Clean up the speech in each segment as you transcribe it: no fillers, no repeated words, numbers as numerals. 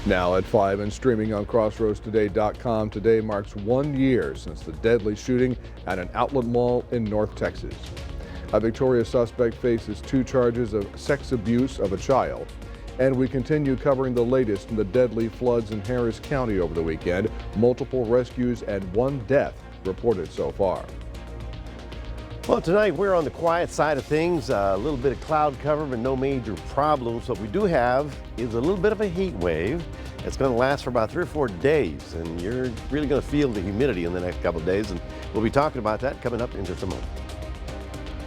Now at 5 and streaming on crossroadstoday.com, today marks 1 year since the deadly shooting at an outlet mall in North Texas. A Victoria suspect faces 2 charges of sex abuse of a child. And we continue covering the latest in the deadly floods in Harris County over the weekend. Multiple rescues and 1 death reported so far. Well, tonight we're on the quiet side of things. A little bit of cloud cover, but no major problems. What we do have is a little bit of a heat wave. It's going to last for about 3 or 4 days, and you're really going to feel the humidity in the next couple of days. And we'll be talking about that coming up in just a moment.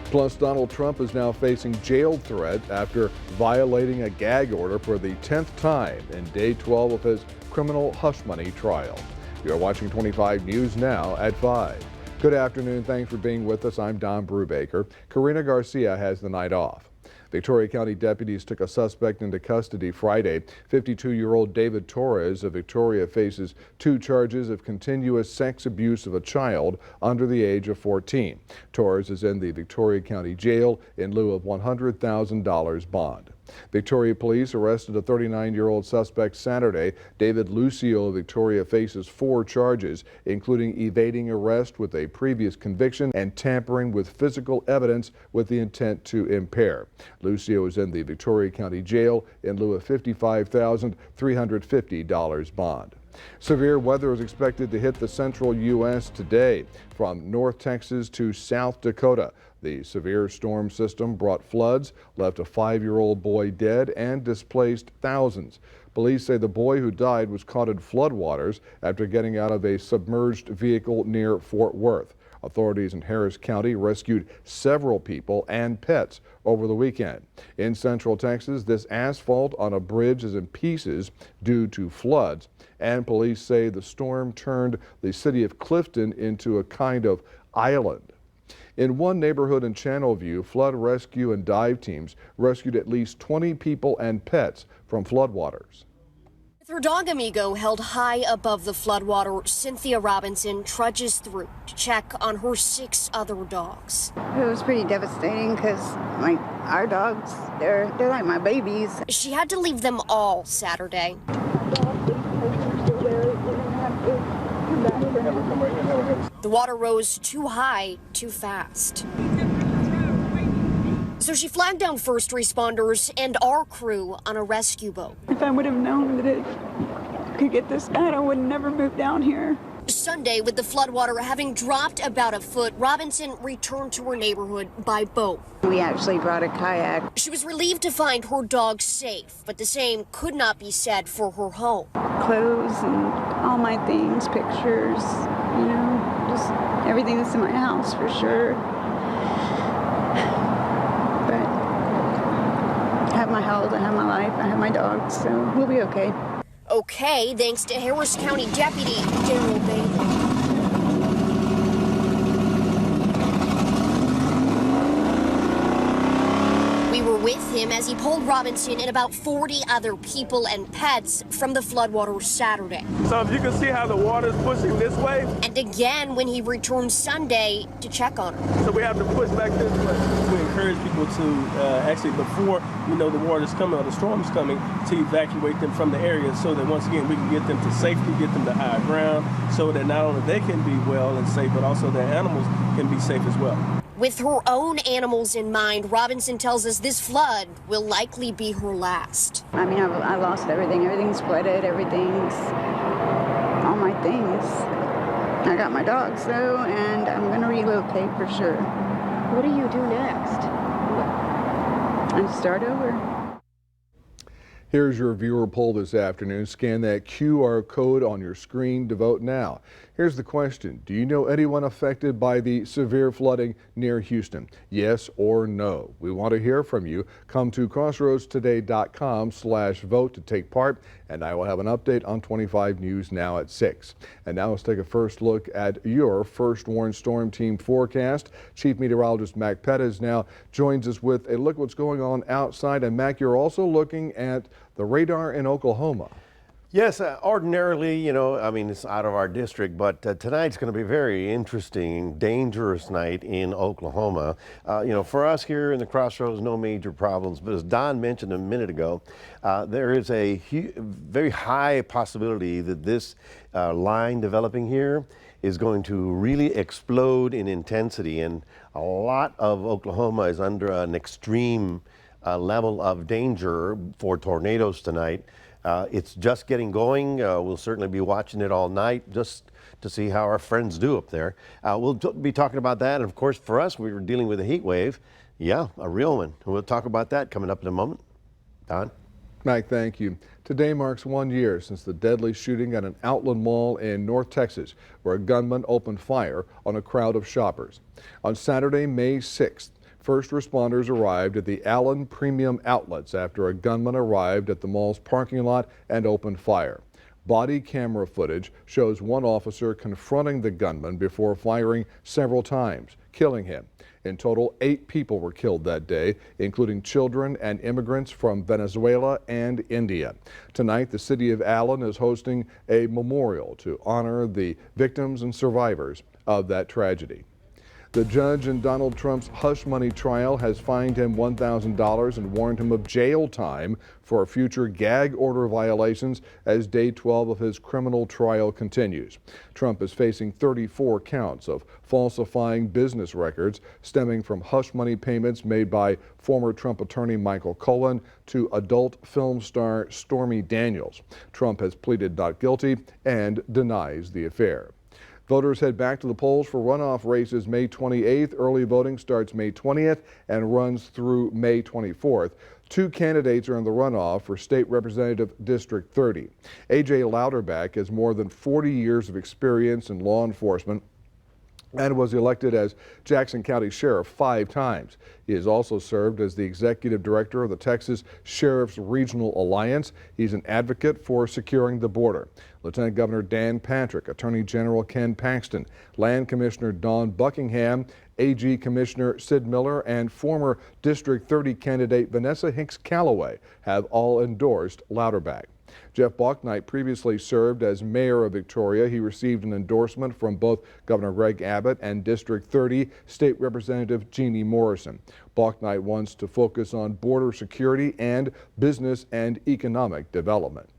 Plus, Donald Trump is now facing jail threat after violating a gag order for the 10th time in day 12 of his criminal hush money trial. You're watching 25 News now at 5. Good afternoon. Thanks for being with us. I'm Don Brubaker. Karina Garcia has the night off. Victoria County deputies took a suspect into custody Friday. 52-year-old David Torres of Victoria faces 2 charges of continuous sex abuse of a child under the age of 14. Torres is in the Victoria County Jail in lieu of $100,000 bond. Victoria police arrested a 39-year-old suspect Saturday. David Lucio of Victoria faces 4 charges, including evading arrest with a previous conviction and tampering with physical evidence with the intent to impair. Lucio is in the Victoria County Jail in lieu of $55,350 bond. Severe weather is expected to hit the central U.S. today, from North Texas to South Dakota. The severe storm system brought floods, left a 5-year-old boy dead, and displaced thousands. Police say the boy who died was caught in floodwaters after getting out of a submerged vehicle near Fort Worth. Authorities in Harris County rescued several people and pets over the weekend. In Central Texas, this asphalt on a bridge is in pieces due to floods, and police say the storm turned the city of Clifton into a kind of island. In one neighborhood in Channelview, flood rescue and dive teams rescued at least 20 people and pets from floodwaters. With her dog Amigo held high above the floodwater, Cynthia Robinson trudges through to check on her 6 other dogs. It was pretty devastating because our dogs, they're like my babies. She had to leave them all Saturday. The water rose too high, too fast. So she flagged down first responders and our crew on a rescue boat. If I would have known that it could get this bad, I would never move down here. Sunday, with the floodwater having dropped about a foot, Robinson returned to her neighborhood by boat. We actually brought a kayak. She was relieved to find her dog safe, but the same could not be said for her home. Clothes and all my things, pictures, just everything that's in my house for sure. But I have my health, I have my life, I have my dogs, so we'll be okay. Okay, thanks to Harris County Deputy Daryl Bailey. We were with him as he pulled Robinson and about 40 other people and pets from the floodwaters Saturday. So if you can see how the water is pushing this way. And again when he returned Sunday to check on her. So we have to push back this way. We encourage people to actually, before we know the water is coming or the storm is coming, to evacuate them from the area so that once again we can get them to safety, get them to higher ground, so that not only they can be well and safe, but also their animals can be safe as well. With her own animals in mind, Robinson tells us this flood will likely be her last. I mean, I lost everything. Everything's flooded. Everything's all my things. I got my dogs, though, and I'm going to relocate for sure. What do you do next? And start over. Here's your viewer poll this afternoon. Scan that QR code on your screen to vote now. Here's the question. Do you know anyone affected by the severe flooding near Houston? Yes or no? We want to hear from you. Come to crossroadstoday.com/vote to take part, and I will have an update on 25 News now at 6. And now let's take a first look at your First Warn Storm Team forecast. Chief Meteorologist Mac Pettis now joins us with a look at what's going on outside. And Mac, you're also looking at the radar in Oklahoma. Yes, ordinarily, I mean, it's out of our district, but tonight's going to be a very interesting, dangerous night in Oklahoma. For us here in the Crossroads, no major problems, but as Don mentioned a minute ago, there is a very high possibility that this line developing here is going to really explode in intensity, and a lot of Oklahoma is under an extreme level of danger for tornadoes tonight. It's just getting going. We'll certainly be watching it all night just to see how our friends do up there. We'll be talking about that. And of course, for us, we were dealing with a heat wave. Yeah, a real one. We'll talk about that coming up in a moment. Don? Mike, thank you. Today marks 1 year since the deadly shooting at an outlet mall in North Texas, where a gunman opened fire on a crowd of shoppers. On Saturday, May 6th, first responders arrived at the Allen Premium Outlets after a gunman arrived at the mall's parking lot and opened fire. Body camera footage shows one officer confronting the gunman before firing several times, killing him. In total, 8 people were killed that day, including children and immigrants from Venezuela and India. Tonight, the city of Allen is hosting a memorial to honor the victims and survivors of that tragedy. The judge in Donald Trump's hush money trial has fined him $1,000 and warned him of jail time for future gag order violations as day 12 of his criminal trial continues. Trump is facing 34 counts of falsifying business records stemming from hush money payments made by former Trump attorney Michael Cohen to adult film star Stormy Daniels. Trump has pleaded not guilty and denies the affair. Voters head back to the polls for runoff races May 28th. Early voting starts May 20th and runs through May 24th. 2 candidates are in the runoff for State Representative District 30. A.J. Louderback has more than 40 years of experience in law enforcement and was elected as Jackson County Sheriff 5 times. He has also served as the executive director of the Texas Sheriff's Regional Alliance. He's an advocate for securing the border. Lieutenant Governor Dan Patrick, Attorney General Ken Paxton, Land Commissioner Don Buckingham, AG Commissioner Sid Miller, and former District 30 candidate Vanessa Hicks Callaway have all endorsed Louderback. Jeff Bouknight previously served as mayor of Victoria. He received an endorsement from both Governor Greg Abbott and District 30 State Representative Jeannie Morrison. Bouknight wants to focus on border security and business and economic development.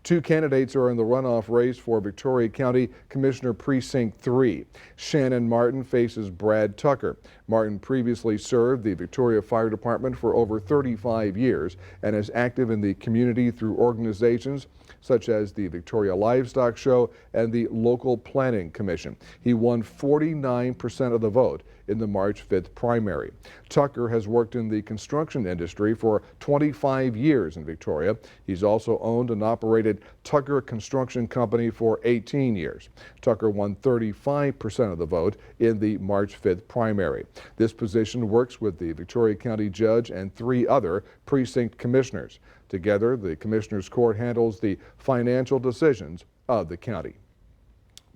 2 candidates are in the runoff race for Victoria County Commissioner Precinct 3. Shannon Martin faces Brad Tucker. Martin previously served the Victoria Fire Department for over 35 years and is active in the community through organizations such as the Victoria Livestock Show and the Local Planning Commission. He won 49% of the vote in the March 5th primary. Tucker has worked in the construction industry for 25 years in Victoria. He's also owned and operated Tucker Construction Company for 18 years. Tucker won 35% of the vote in the March 5th primary. This position works with the Victoria County Judge and 3 other precinct commissioners. Together, the Commissioners Court handles the financial decisions of the county.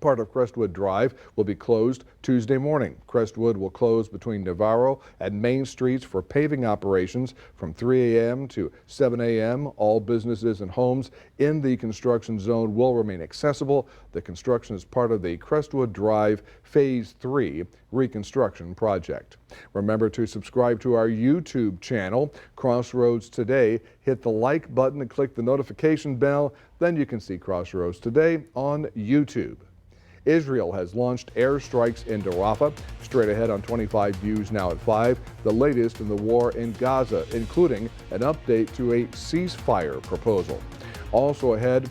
Part of Crestwood Drive will be closed Tuesday morning. Crestwood will close between Navarro and Main Streets for paving operations from 3 a.m. to 7 a.m. All businesses and homes in the construction zone will remain accessible. The construction is part of the Crestwood Drive Phase 3 reconstruction project. Remember to subscribe to our YouTube channel, Crossroads Today. Hit the like button and click the notification bell. Then you can see Crossroads Today on YouTube. Israel has launched airstrikes into Rafah. Straight ahead on 25 News now at 5, the latest in the war in Gaza, including an update to a ceasefire proposal. Also ahead,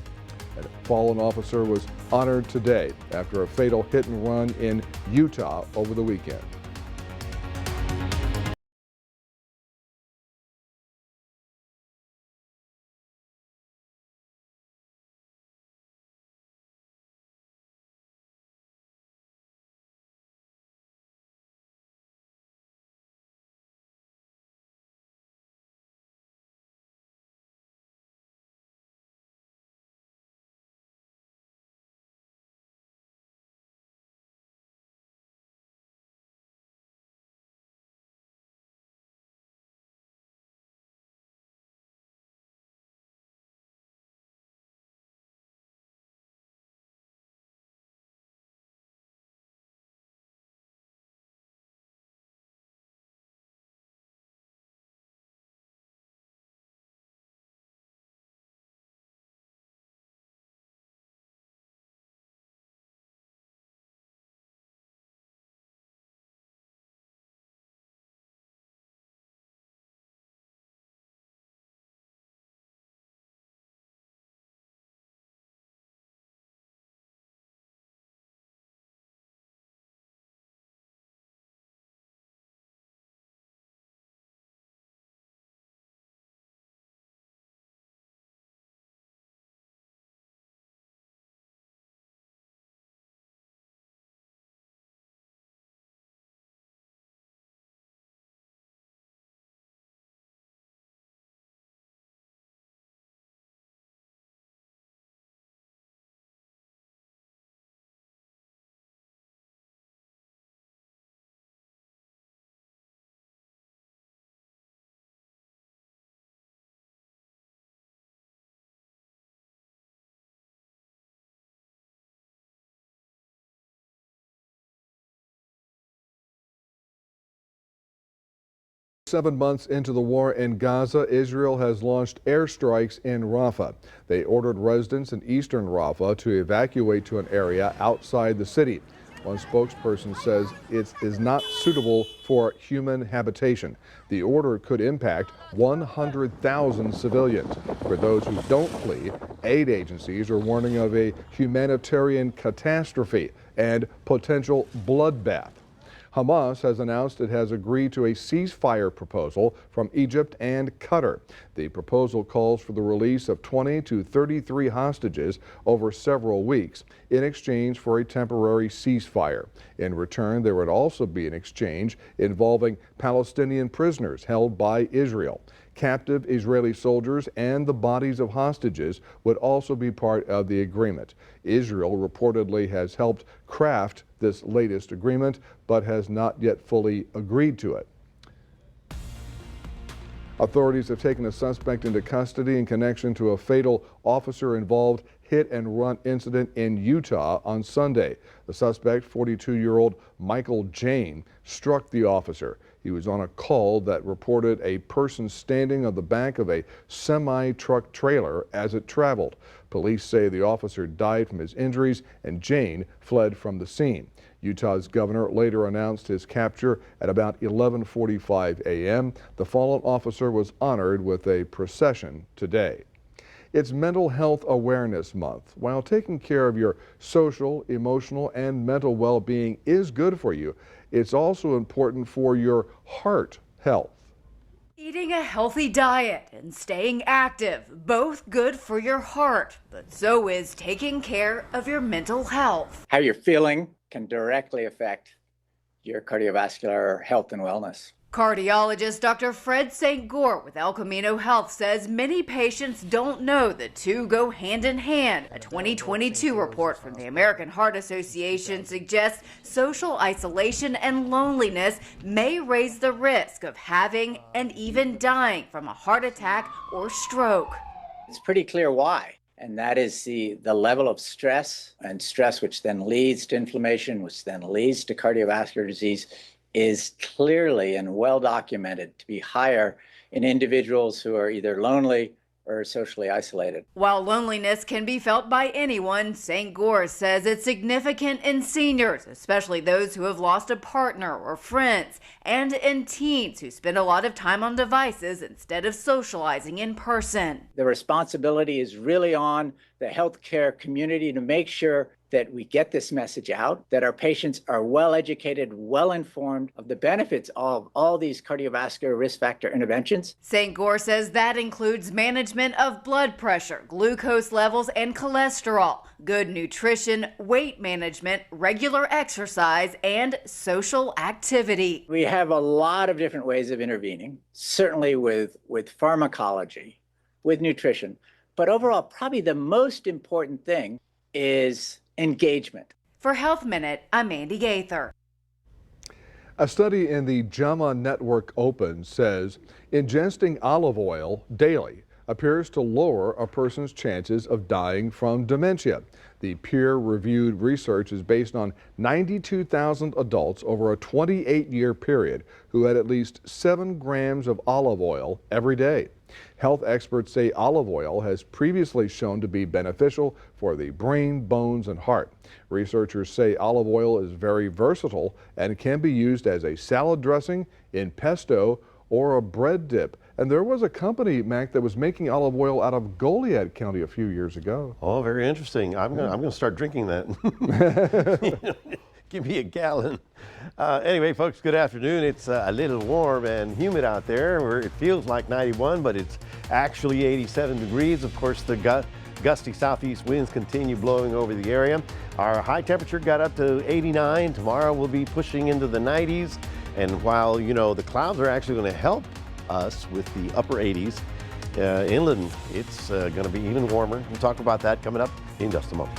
a fallen officer was honored today after a fatal hit and run in Utah over the weekend. 7 months into the war in Gaza, Israel has launched airstrikes in Rafah. They ordered residents in eastern Rafah to evacuate to an area outside the city. One spokesperson says it is not suitable for human habitation. The order could impact 100,000 civilians. For those who don't flee, aid agencies are warning of a humanitarian catastrophe and potential bloodbath. Hamas has announced it has agreed to a ceasefire proposal from Egypt and Qatar. The proposal calls for the release of 20 to 33 hostages over several weeks in exchange for a temporary ceasefire. In return, there would also be an exchange involving Palestinian prisoners held by Israel. Captive Israeli soldiers and the bodies of hostages would also be part of the agreement. Israel reportedly has helped craft this latest agreement, but has not yet fully agreed to it. Authorities have taken a suspect into custody in connection to a fatal officer-involved hit-and-run incident in Utah on Sunday. The suspect, 42-year-old Michael Jane, struck the officer. He was on a call that reported a person standing on the back of a semi-truck trailer as it traveled. Police say the officer died from his injuries and Jane fled from the scene. Utah's governor later announced his capture at about 11:45 a.m. The fallen officer was honored with a procession today. It's Mental Health Awareness Month. While taking care of your social, emotional, and mental well-being is good for you, it's also important for your heart health. Eating a healthy diet and staying active, both good for your heart, but so is taking care of your mental health. How you're feeling can directly affect your cardiovascular health and wellness. Cardiologist Dr. Fred St. Gore with El Camino Health says many patients don't know the two go hand in hand. A 2022 report from the American Heart Association suggests social isolation and loneliness may raise the risk of having and even dying from a heart attack or stroke. It's pretty clear why, and that is the level of stress, and stress which then leads to inflammation, which then leads to cardiovascular disease, is clearly and well documented to be higher in individuals who are either lonely or socially isolated. While loneliness can be felt by anyone, St. Gore says it's significant in seniors, especially those who have lost a partner or friends, and in teens who spend a lot of time on devices instead of socializing in person. The responsibility is really on the healthcare community to make sure that we get this message out, that our patients are well educated, well informed of the benefits of all these cardiovascular risk factor interventions. St. Gore says that includes management of blood pressure, glucose levels, and cholesterol, good nutrition, weight management, regular exercise, and social activity. We have a lot of different ways of intervening, certainly with pharmacology, with nutrition, but overall, probably the most important thing is engagement. For Health Minute, I'm Andy Gaither. A study in the JAMA Network Open says ingesting olive oil daily appears to lower a person's chances of dying from dementia. The peer-reviewed research is based on 92,000 adults over a 28-year period who had at least 7 grams of olive oil every day. Health experts say olive oil has previously shown to be beneficial for the brain, bones, and heart. Researchers say olive oil is very versatile and can be used as a salad dressing, in pesto, or a bread dip. And there was a company, Mac, that was making olive oil out of Goliad County a few years ago. Oh, very interesting. I'm gonna start drinking that. Give me a gallon. Anyway, folks, good afternoon. It's a little warm and humid out there where it feels like 91, but it's actually 87 degrees. Of course, the gusty southeast winds continue blowing over the area. Our high temperature got up to 89. Tomorrow we'll be pushing into the 90s. And while, you know, the clouds are actually going to help us with the upper 80s, inland, it's going to be even warmer. We'll talk about that coming up in just a moment.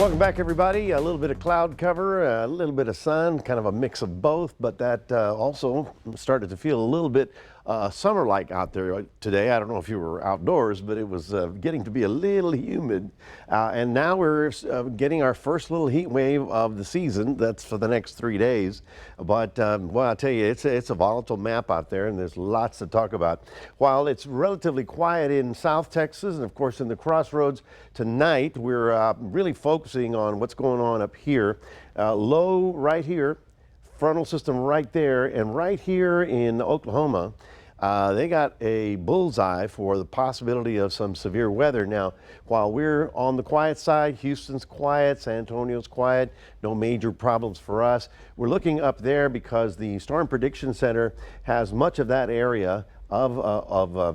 Welcome back, everybody. A little bit of cloud cover, a little bit of sun, kind of a mix of both, but that also started to feel a little bit summer-like out there today. I don't know if you were outdoors, but it was getting to be a little humid. And now we're getting our first little heat wave of the season. That's for the next 3 days. But, well, I'll tell you, it's a volatile map out there, and there's lots to talk about. While it's relatively quiet in South Texas, and of course in the crossroads tonight, we're really focusing on what's going on up here. Low right here, frontal system right there, and right here in Oklahoma, they got a bullseye for the possibility of some severe weather. Now, while we're on the quiet side, Houston's quiet, San Antonio's quiet, no major problems for us. We're looking up there because the Storm Prediction Center has much of that area of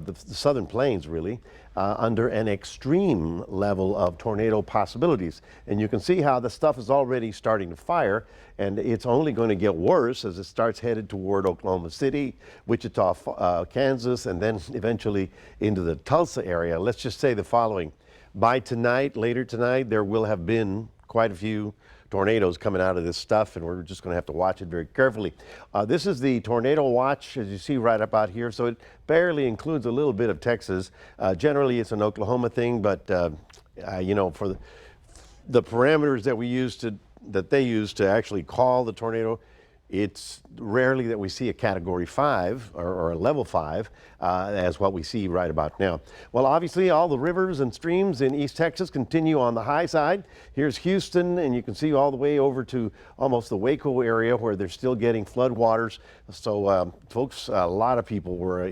the southern plains, really, under an extreme level of tornado possibilities. And you can see how the stuff is already starting to fire, and it's only going to get worse as it starts headed toward Oklahoma City, Wichita, Kansas, and then eventually into the Tulsa area. Let's just say the following. By tonight, later tonight, there will have been quite a few tornadoes coming out of this stuff, and we're just going to have to watch it very carefully. This is the tornado watch, as you see right up out here, so it barely includes a little bit of Texas. Generally, it's an Oklahoma thing, but you know, for the parameters that they use to actually call the tornado, it's rarely that we see a Category 5 or a Level 5 as what we see right about now. Well, obviously, all the rivers and streams in East Texas continue on the high side. Here's Houston, and you can see all the way over to almost the Waco area where they're still getting flood waters. So, folks, a lot of people were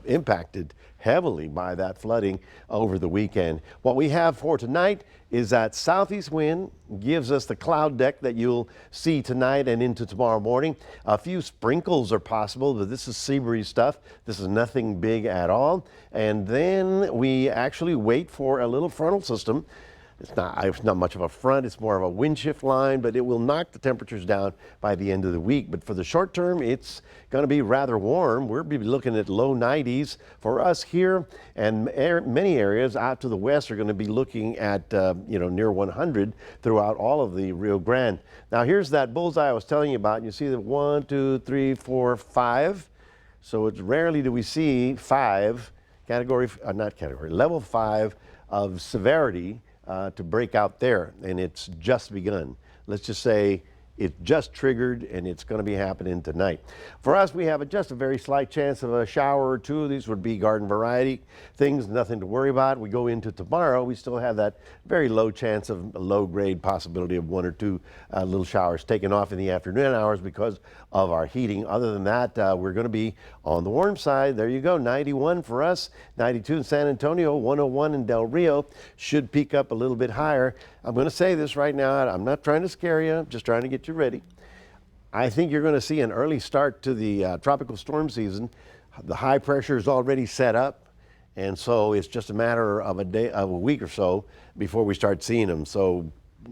impacted heavily by that flooding over the weekend. What we have for tonight is that southeast wind gives us the cloud deck that you'll see tonight and into tomorrow morning. A few sprinkles are possible, but this is sea breeze stuff. This is nothing big at all. And then we actually wait for a little frontal system. It's not much of a front, it's more of a wind shift line, but it will knock the temperatures down by the end of the week. But for the short term, it's going to be rather warm. We'll be looking at low 90s for us here, and many areas out to the west are going to be looking at you know, near 100 throughout all of the Rio Grande. Now here's that bullseye I was telling you about. You see that 1, 2, 3, 4, 5. So it's rarely do we see level 5 of severity to break out there, and it's just begun. Let's just say it just triggered, and it's going to be happening tonight. For us, we have just a very slight chance of a shower or two. These would be garden variety things, nothing to worry about. We go into tomorrow, we still have that very low chance of a low grade possibility of 1 or 2 little showers taking off in the afternoon hours because of our heating. Other than that, we're going to be on the warm side. There you go, 91 for us, 92 in San Antonio, 101 in Del Rio. Should peak up a little bit higher. I'm going to say this right now. I'm not trying to scare you. I'm just trying to get you ready. I think you're going to see an early start to the tropical storm season. The high pressure is already set up, and so it's just a matter of a week or so before we start seeing them. So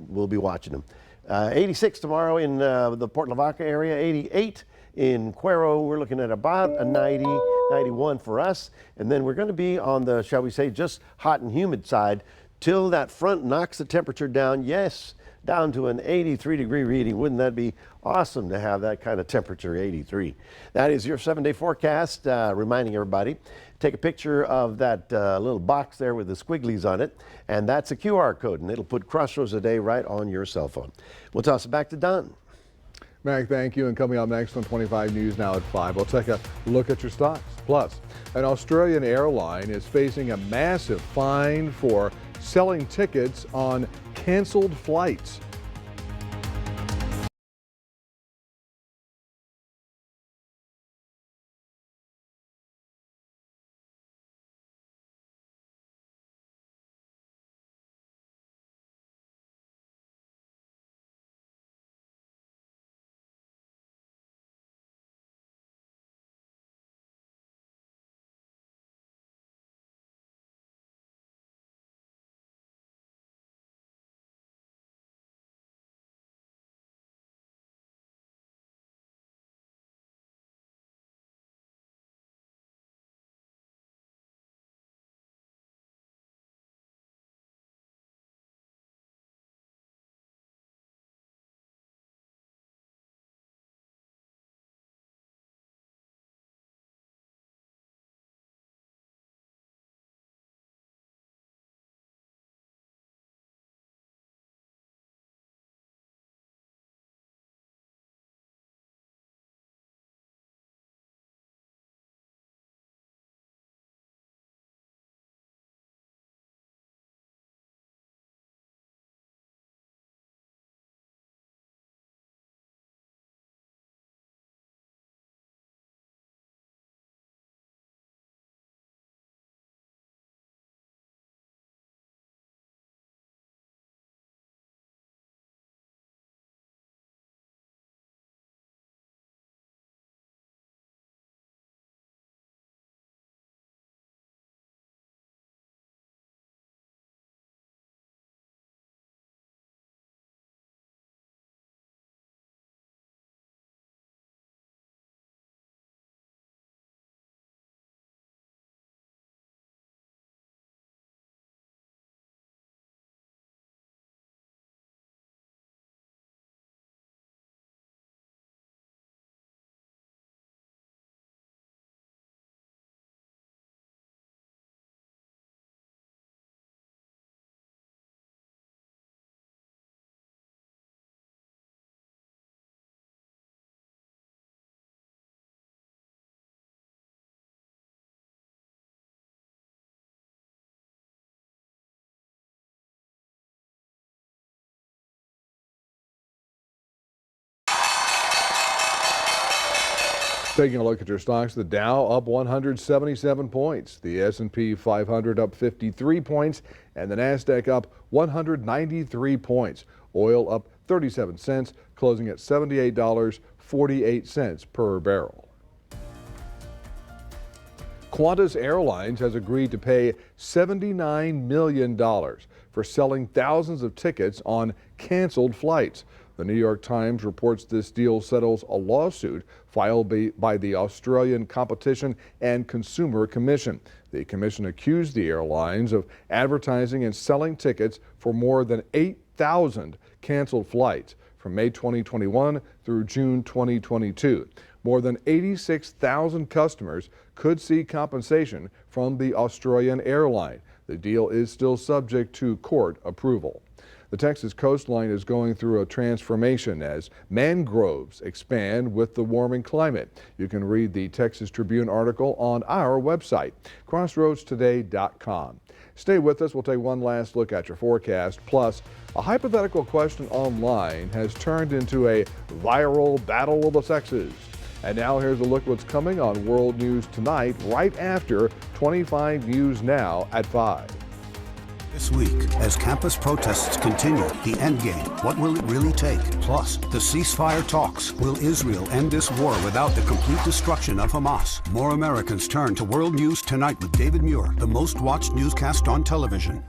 we'll be watching them. 86 tomorrow in the Port Lavaca area, 88 in Cuero. We're looking at about a 90, 91 for us, and then we're going to be on the, shall we say, just hot and humid side till that front knocks the temperature down. Yes, down to an 83-degree reading. Wouldn't that be awesome to have that kind of temperature, 83? That is your 7-day forecast, reminding everybody, take a picture of that little box there with the squigglies on it, and that's a QR code, and it'll put Crossroads a Day right on your cell phone. We'll toss it back to Don. Mac, thank you. And coming up next on 25 News Now at 5, we'll take a look at your stocks. Plus, an Australian airline is facing a massive fine for selling tickets on canceled flights. Taking a look at your stocks, the Dow up 177 points, the S&P 500 up 53 points, and the Nasdaq up 193 points. Oil up 37 cents, closing at $78.48 per barrel. Qantas Airlines has agreed to pay $79 million for selling thousands of tickets on canceled flights. The New York Times reports this deal settles a lawsuit filed by the Australian Competition and Consumer Commission. The commission accused the airlines of advertising and selling tickets for more than 8,000 canceled flights from May 2021 through June 2022. More than 86,000 customers could see compensation from the Australian airline. The deal is still subject to court approval. The Texas coastline is going through a transformation as mangroves expand with the warming climate. You can read the Texas Tribune article on our website, crossroadstoday.com. Stay with us. We'll take one last look at your forecast. Plus, a hypothetical question online has turned into a viral battle of the sexes. And now here's a look at what's coming on World News Tonight, right after 25 News Now at 5. This week, as campus protests continue, the endgame, what will it really take? Plus, the ceasefire talks. Will Israel end this war without the complete destruction of Hamas? More Americans turn to World News Tonight with David Muir, the most watched newscast on television.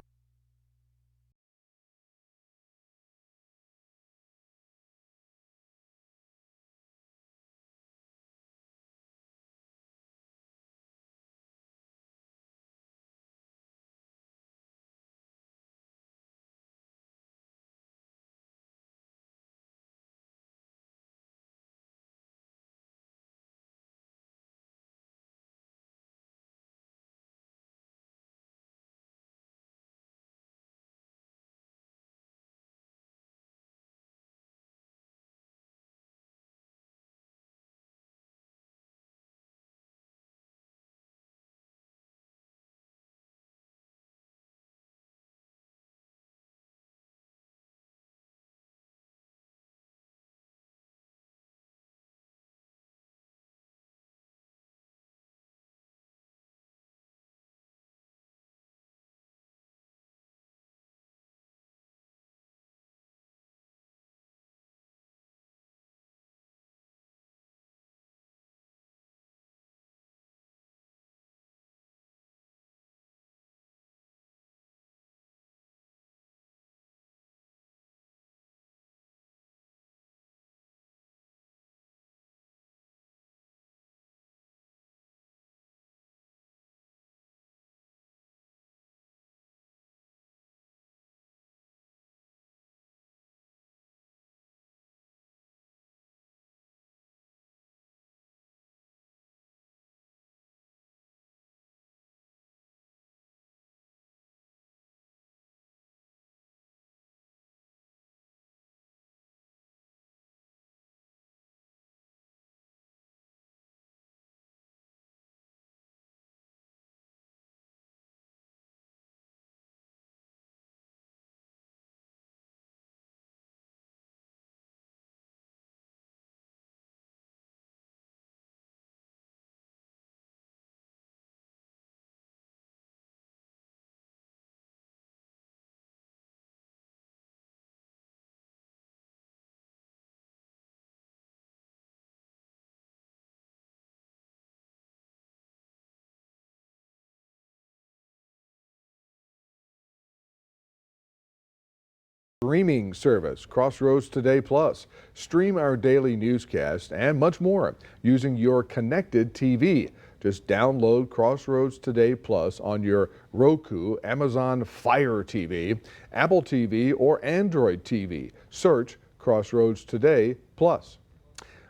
Streaming service, Crossroads Today Plus. Stream our daily newscast and much more using your connected TV. Just download Crossroads Today Plus on your Roku, Amazon Fire TV, Apple TV, or Android TV. Search Crossroads Today Plus.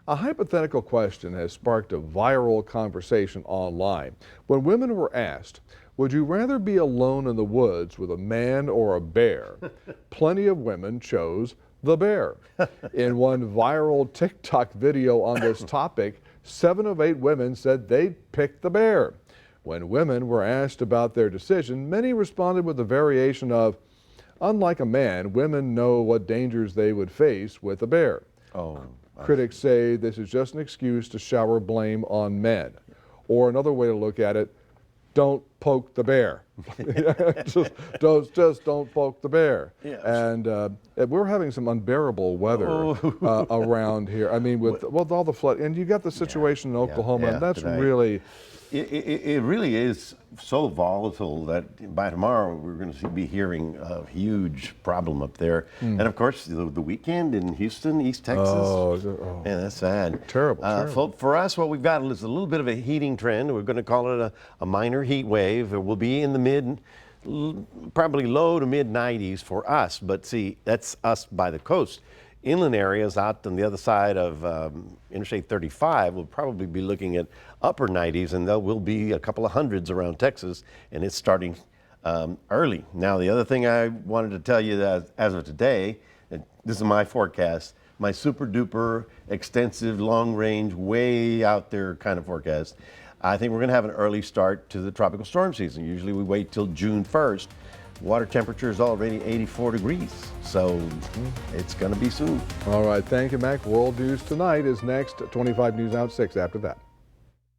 A hypothetical question has sparked a viral conversation online. When women were asked, would you rather be alone in the woods with a man or a bear? Plenty of women chose the bear. In one viral TikTok video on this topic, 7 of 8 women said they'd pick the bear. When women were asked about their decision, many responded with a variation of, unlike a man, women know what dangers they would face with a bear. Oh. Critics say this is just an excuse to shower blame on men. Or another way to look at it, don't poke the bear. just don't poke the bear. Yes. And we're having some unbearable weather around here. I mean, with all the flood, and you got the situation in Oklahoma, and that's tonight. really... It really is so volatile that by tomorrow we're going to be hearing a huge problem up there. And of course, the weekend in Houston, East Texas. Man, that's sad. Terrible. For us, what we've got is a little bit of a heating trend. We're going to call it a minor heat wave. It will be in the probably low to mid 90s for us. But see, that's us by the coast. Inland areas out on the other side of Interstate 35 will probably be looking at upper 90s, and there will be a couple of hundreds around Texas, and it's starting early. Now, the other thing I wanted to tell you that as of today, and this is my forecast, my super duper extensive, long range, way out there kind of forecast. I think we're going to have an early start to the tropical storm season. Usually we wait till June 1st. Water temperature is already 84 degrees, so it's going to be soon. All right, thank you, Mac. World News Tonight is next. 25 News Out 6 after that.